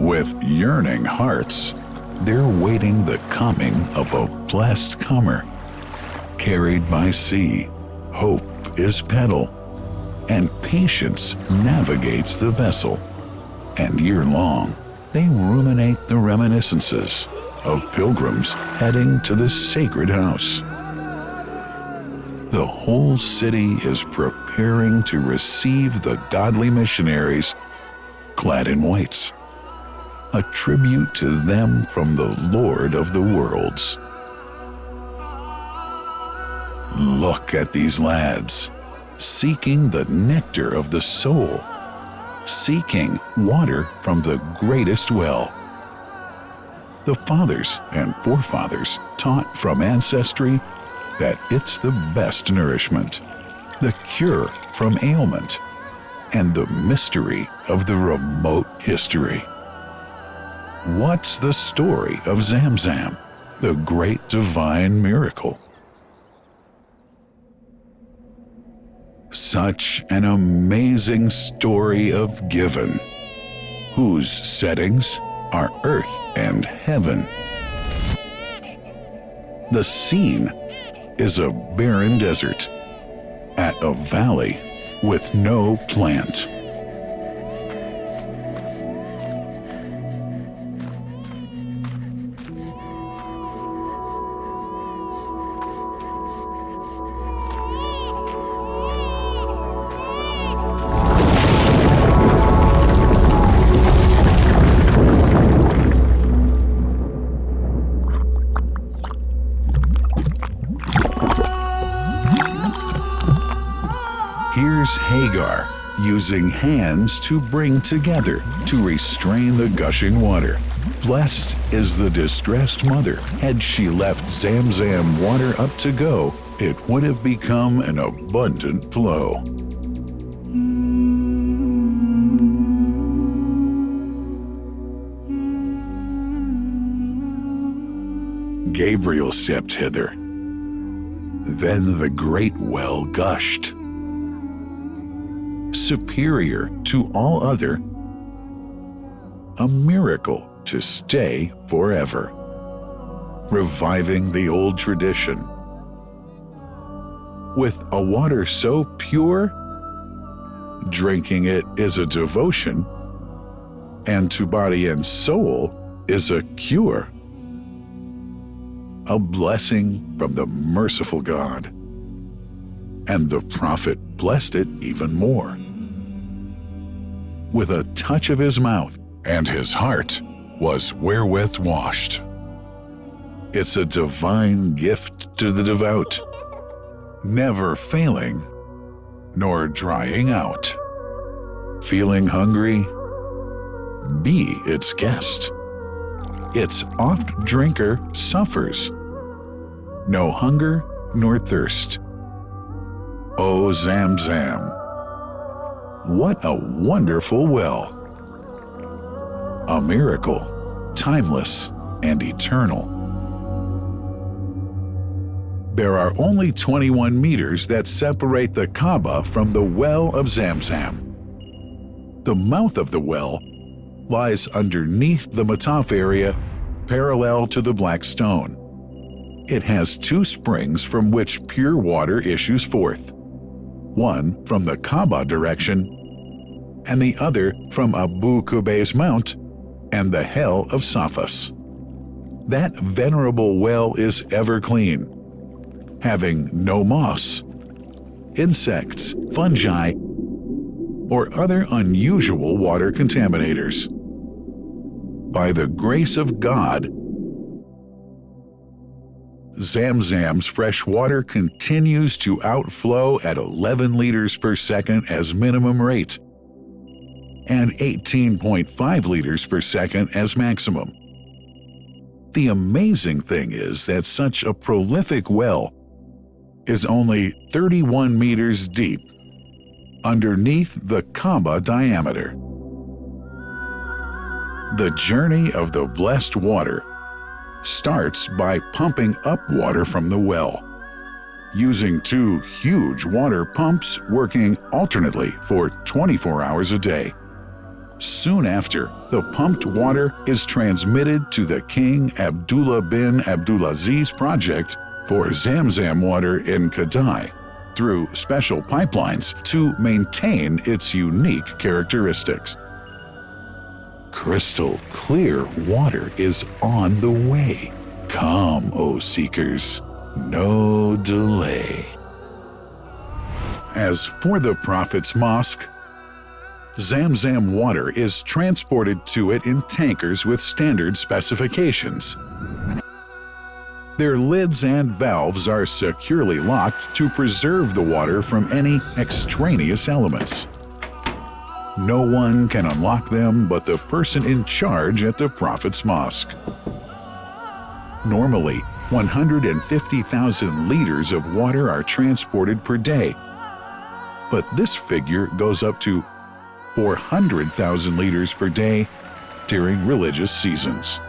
With yearning hearts, they're waiting the coming of a blessed comer. Carried by sea, hope is paddle, and patience navigates the vessel. And year-long, they ruminate the reminiscences of pilgrims heading to the sacred house. The whole city is preparing to receive the godly missionaries clad in whites, a tribute to them from the Lord of the worlds. Look at these lads, seeking the nectar of the soul, seeking water from the greatest well. The fathers and forefathers taught from ancestry that it's the best nourishment, the cure from ailment, and the mystery of the remote history. What's the story of Zamzam, the great divine miracle? Such an amazing story of giving, whose settings are earth and heaven. The scene is a barren desert at a valley with no plant. Here's Hagar using hands to bring together, to restrain the gushing water. Blessed is the distressed mother. Had she left Zamzam water up to go, it would have become an abundant flow. Gabriel stepped hither. Then the great well gushed, superior to all other, a miracle to stay forever, reviving the old tradition. With a water so pure, drinking it is a devotion, and to body and soul is a cure, a blessing from the merciful God. And the prophet blessed it even more. With a touch of his mouth, and his heart was wherewith washed. It's a divine gift to the devout, never failing nor drying out. Feeling hungry? Be its guest. Its oft drinker suffers no hunger nor thirst. O Zamzam, what a wonderful well! A miracle, timeless and eternal. There are only 21 meters that separate the Kaaba from the well of Zamzam. The mouth of the well lies underneath the Mataf area, parallel to the Black Stone. It has two springs from which pure water issues forth, one from the Kaaba direction and the other from Abu Qubay's Mount and the Hell of Safas. That venerable well is ever clean, having no moss, insects, fungi, or other unusual water contaminators. By the grace of God, Zamzam's fresh water continues to outflow at 11 liters per second as minimum rate and 18.5 liters per second as maximum. The amazing thing is that such a prolific well is only 31 meters deep underneath the Kaaba diameter. The journey of the blessed water starts by pumping up water from the well, using two huge water pumps working alternately for 24 hours a day. Soon after, the pumped water is transmitted to the King Abdullah bin Abdulaziz project for Zamzam water in Kadai through special pipelines to maintain its unique characteristics. Crystal clear water is on the way. Come, O seekers, no delay. As for the Prophet's Mosque, Zamzam water is transported to it in tankers with standard specifications. Their lids and valves are securely locked to preserve the water from any extraneous elements. No one can unlock them but the person in charge at the Prophet's Mosque. Normally, 150,000 liters of water are transported per day, but this figure goes up to 400,000 liters per day during religious seasons.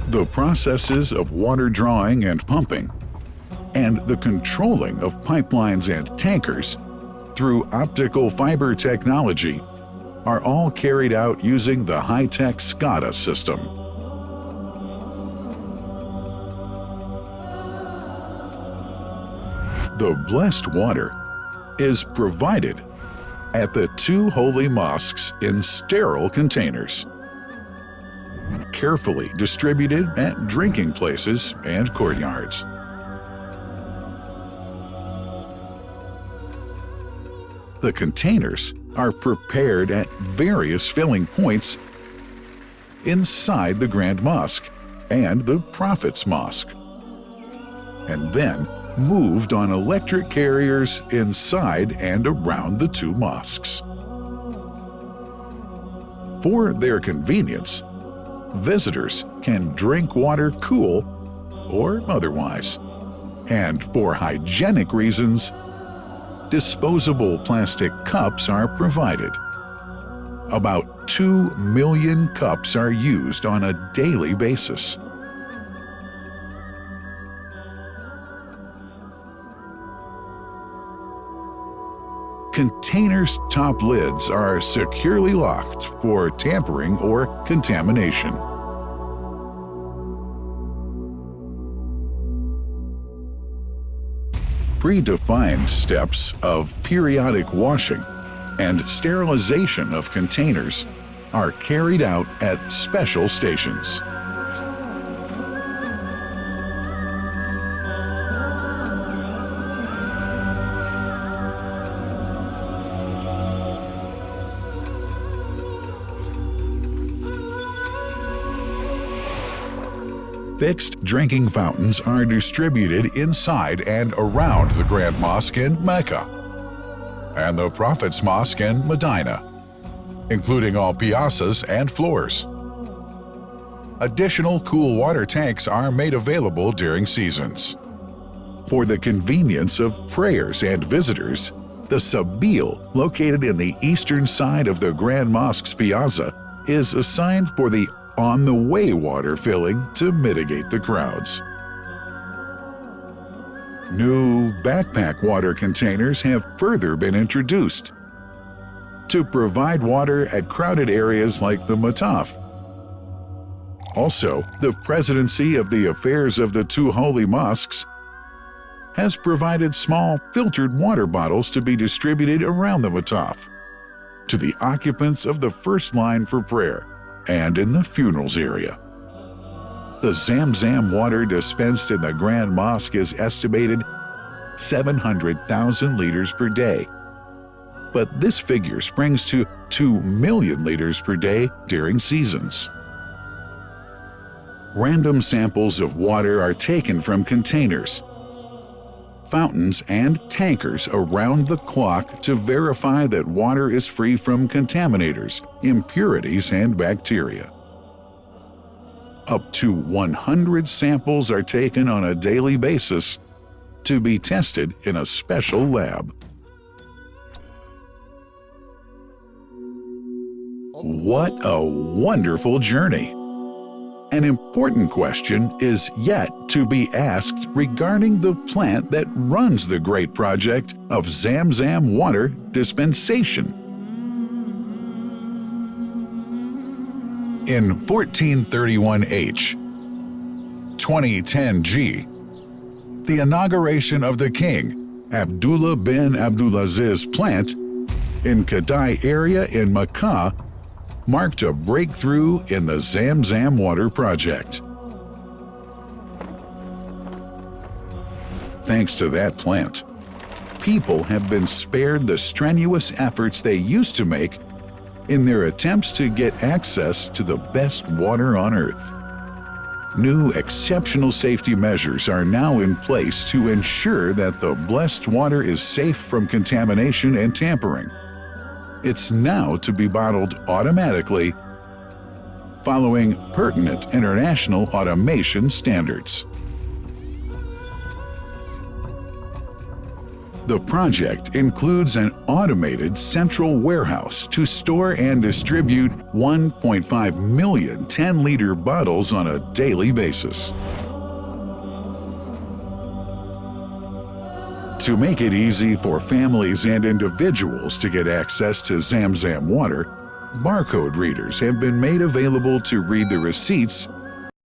The processes of water drawing and pumping, and the controlling of pipelines and tankers through optical fiber technology are all carried out using the high-tech SCADA system. The blessed water is provided at the two holy mosques in sterile containers, carefully distributed at drinking places and courtyards. The containers are prepared at various filling points inside the Grand Mosque and the Prophet's Mosque, and then moved on electric carriers inside and around the two mosques. For their convenience, visitors can drink water cool or otherwise, and for hygienic reasons, disposable plastic cups are provided. About 2 million cups are used on a daily basis. Containers' top lids are securely locked for tampering or contamination. Predefined steps of periodic washing and sterilization of containers are carried out at special stations. Fixed drinking fountains are distributed inside and around the Grand Mosque in Mecca and the Prophet's Mosque in Medina, including all piazzas and floors. Additional cool water tanks are made available during seasons. For the convenience of prayers and visitors, the Sabil, located in the eastern side of the Grand Mosque's piazza, is assigned for the on-the-way water filling to mitigate the crowds. New backpack water containers have further been introduced to provide water at crowded areas like the Mataf. Also, the Presidency of the Affairs of the Two Holy Mosques has provided small filtered water bottles to be distributed around the Mataf to the occupants of the first line for prayer and in the funerals area. The Zamzam water dispensed in the Grand Mosque is estimated 700,000 liters per day, but this figure springs to 2 million liters per day during seasons. Random samples of water are taken from containers, fountains, and tankers around the clock to verify that water is free from contaminators, impurities, and bacteria. Up to 100 samples are taken on a daily basis to be tested in a special lab. What a wonderful journey! An important question is yet to be asked regarding the plant that runs the great project of Zamzam water dispensation. In 1431H, 2010G, the inauguration of the king, Abdullah bin Abdulaziz plant in Kadai area in Makkah marked a breakthrough in the Zamzam water project. Thanks to that plant, people have been spared the strenuous efforts they used to make in their attempts to get access to the best water on earth. New exceptional safety measures are now in place to ensure that the blessed water is safe from contamination and tampering. It's now to be bottled automatically following pertinent international automation standards. The project includes an automated central warehouse to store and distribute 1.5 million 10-liter bottles on a daily basis. To make it easy for families and individuals to get access to Zamzam water, barcode readers have been made available to read the receipts